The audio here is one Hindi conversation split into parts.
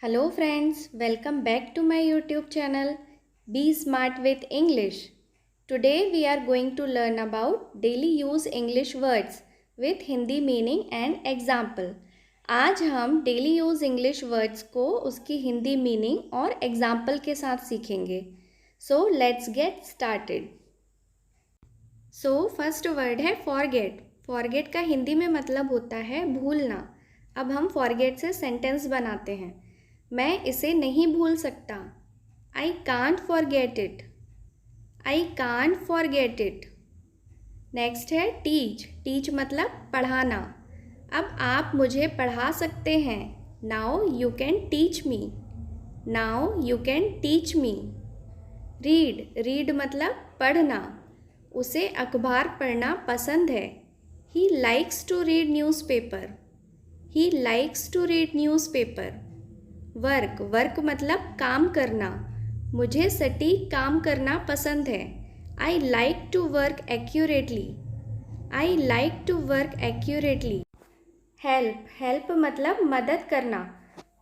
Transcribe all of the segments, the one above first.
Hello friends, welcome back to my YouTube channel Be Smart with English. Today we are going to learn about daily use English words with Hindi meaning and example. आज हम daily use English words को उसकी हिंदी meaning और example के साथ सीखेंगे. So let's get started. So first word है forget. Forget का हिंदी में मतलब होता है भूलना. अब हम forget से sentence बनाते हैं. मैं इसे नहीं भूल सकता. I can't forget it. I can't forget it. Next है teach. teach मतलब पढ़ाना. अब आप मुझे पढ़ा सकते हैं. Now you can teach me. Now you can teach me. read. read मतलब पढ़ना. उसे अखबार पढ़ना पसंद है. He likes to read newspaper. He likes to read newspaper. Work. Work मतलब काम करना. मुझे सटीक काम करना पसंद है. I like to work accurately. I like to work accurately. Help. Help मतलब मदद करना.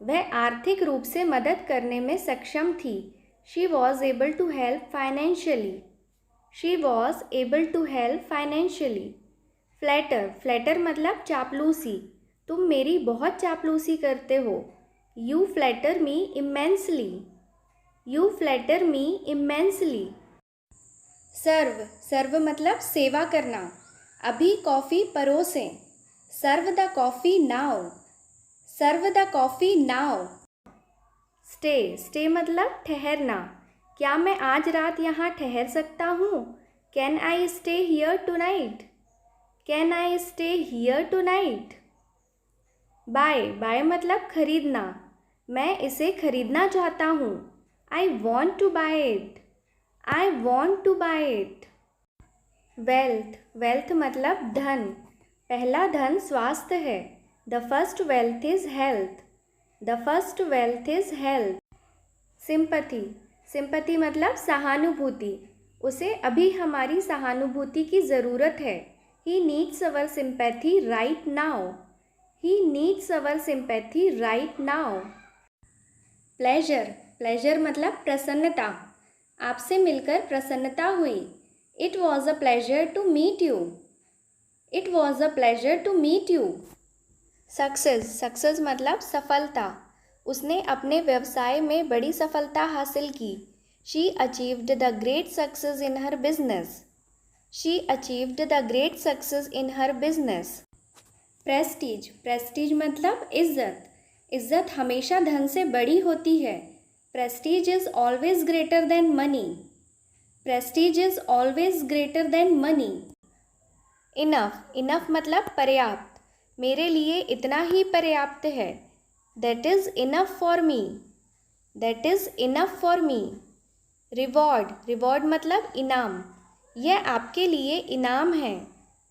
वह आर्थिक रूप से मदद करने में सक्षम थी. She was able to help financially. She was able to help financially. Flatter. Flatter मतलब चापलूसी. तुम मेरी बहुत चापलूसी करते हो. You flatter me immensely. You flatter me immensely. सर्व. सर्व मतलब सेवा करना. अभी कॉफ़ी परोसें. Serve the coffee now. Serve the coffee now. Stay. Stay मतलब ठहरना. क्या मैं आज रात यहाँ ठहर सकता हूँ? Can I stay here tonight. Can I stay here tonight. Buy. Buy मतलब खरीदना. मैं इसे खरीदना चाहता हूँ. I want to buy it. I want to buy it. Wealth. Wealth मतलब धन. पहला धन स्वास्थ्य है. The first wealth is health. The first wealth is health. Sympathy. Sympathy मतलब सहानुभूति. उसे अभी हमारी सहानुभूति की ज़रूरत है. He needs our sympathy right now. He needs our sympathy right now. Pleasure. Pleasure मतलब प्रसन्नता. आपसे मिलकर प्रसन्नता हुई. It was a pleasure to meet you. It was a pleasure to meet you. Success. Success मतलब सफलता. उसने अपने व्यवसाय में बड़ी सफलता हासिल की. She achieved the great success in her business. She achieved the great success in her business. Prestige. Prestige मतलब इज्जत. इज्जत हमेशा धन से बड़ी होती है. Prestige is always greater than money. Prestige is always greater than money. Enough. Enough मतलब पर्याप्त. मेरे लिए इतना ही पर्याप्त है. That is enough for me. That is enough for me. Reward. Reward मतलब इनाम. यह आपके लिए इनाम है.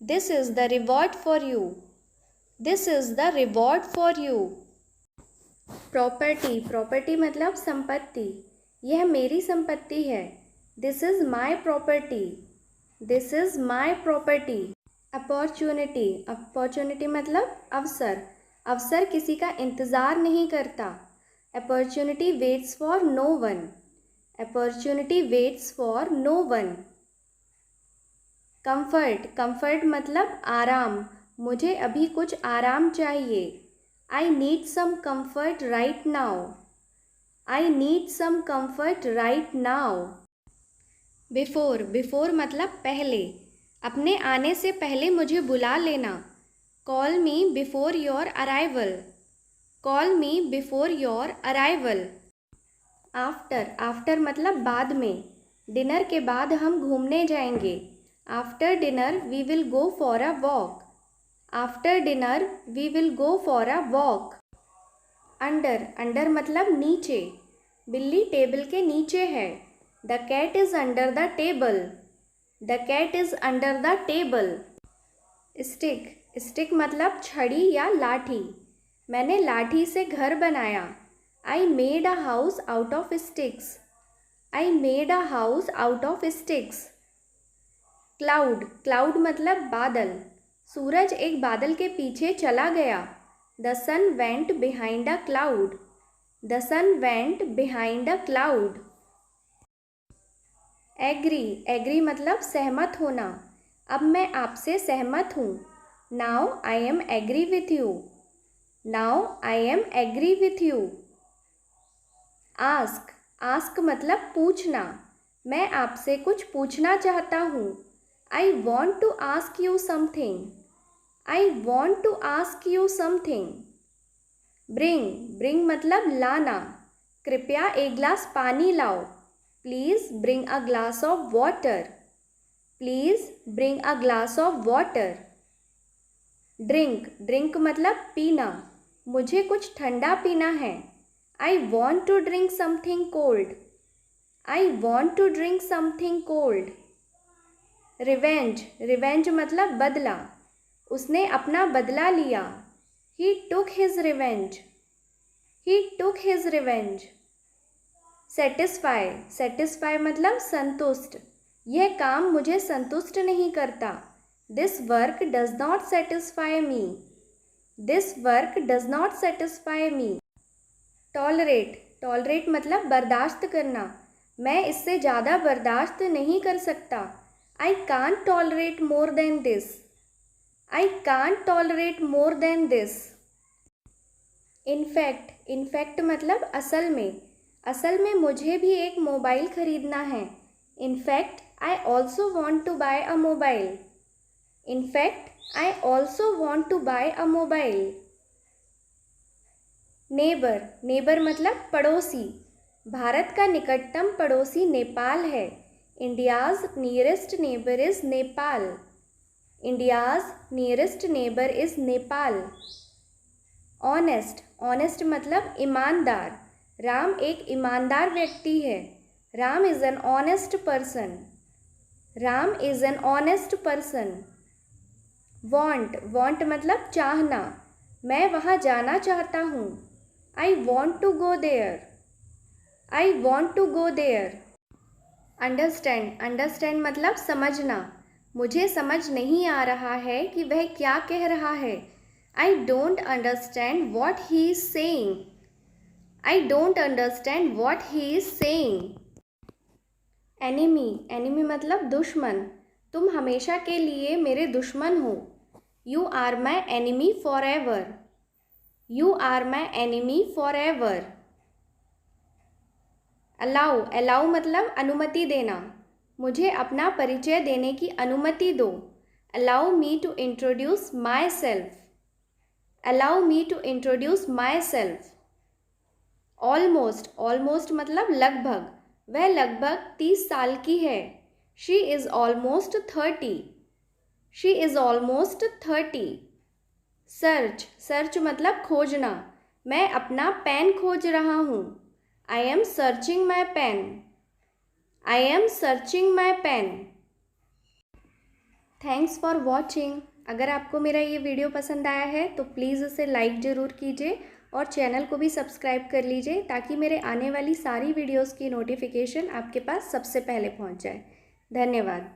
This is the reward for you. This is the reward for you. Property. Property मतलब संपत्ति. यह मेरी संपत्ति है. This is my property. This is my property. Opportunity. Opportunity मतलब अवसर. अवसर किसी का इंतज़ार नहीं करता. Opportunity waits for no one. Opportunity waits for no one. Comfort. Comfort मतलब आराम. मुझे अभी कुछ आराम चाहिए. I need some comfort right now. I need some comfort right now. Before. Before मतलब पहले. अपने आने से पहले मुझे बुला लेना. Call me before your arrival. Call me before your arrival. After. After मतलब बाद में. डिनर के बाद हम घूमने जाएंगे. After dinner we will go for a walk. After dinner we will go for a walk. Under. Under मतलब नीचे. बिल्ली टेबल के नीचे है. The cat is under the table. The cat is under the table. Stick. Stick मतलब छड़ी या लाठी. मैंने लाठी से घर बनाया. I made a house out of sticks. I made a house out of sticks. Cloud. Cloud मतलब बादल. सूरज एक बादल के पीछे चला गया. The sun went behind a cloud. The sun went behind a cloud. Agree मतलब सहमत होना। अब मैं आपसे सहमत हूँ। Now I am agree with you. Now I am agree with you. Ask मतलब पूछना। मैं आपसे कुछ पूछना चाहता हूँ। I want to ask you something. I want to ask you something. Bring मतलब लाना। कृपया एक गिलास पानी लाओ। Please bring a glass of water. Please bring a glass of water. Drink मतलब पीना। मुझे कुछ ठंडा पीना है। I want to drink something cold. I want to drink something cold. Revenge मतलब बदला। उसने अपना बदला लिया। He took his revenge. He took his revenge. Satisfy मतलब संतुष्ट। यह काम मुझे संतुष्ट नहीं करता। This work does not satisfy me. This work does not satisfy me. Tolerate मतलब बर्दाश्त करना। मैं इससे ज़्यादा बर्दाश्त नहीं कर सकता। I can't tolerate more than this. I can't tolerate more than this. In fact मतलब असल में मुझे भी एक मोबाइल खरीदना है। In fact I also want to buy a mobile. In fact I also want to buy a mobile. Neighbour मतलब पड़ोसी। भारत का निकटतम पड़ोसी नेपाल है। India's nearest neighbour is Nepal. India's nearest neighbour is Nepal. Honest मतलब ईमानदार। राम एक ईमानदार व्यक्ति है। Ram is an honest person. Ram is an honest person. Want मतलब चाहना। मैं वहाँ जाना चाहता हूँ। I want to go there. I want to go there. Understand मतलब समझना। मुझे समझ नहीं आ रहा है कि वह क्या कह रहा है। I don't understand what he is saying. I don't understand what he is saying. Enemy मतलब दुश्मन। तुम हमेशा के लिए मेरे दुश्मन हो। You are my enemy forever. You are my enemy forever. Allow मतलब अनुमति देना। मुझे अपना परिचय देने की अनुमति दो। Allow me to introduce myself. Allow me to introduce myself. Almost मतलब लगभग। वह लगभग 30 साल की है। She is almost 30. She is almost 30. Search मतलब खोजना। मैं अपना पेन खोज रहा हूँ। I am searching my pen. I am searching my pen. Thanks for watching. अगर आपको मेरा ये वीडियो पसंद आया है तो प्लीज़ उसे लाइक ज़रूर कीजिए और चैनल को भी सब्सक्राइब कर लीजिए ताकि मेरे आने वाली सारी वीडियोस की नोटिफिकेशन आपके पास सबसे पहले पहुंच जाए। धन्यवाद।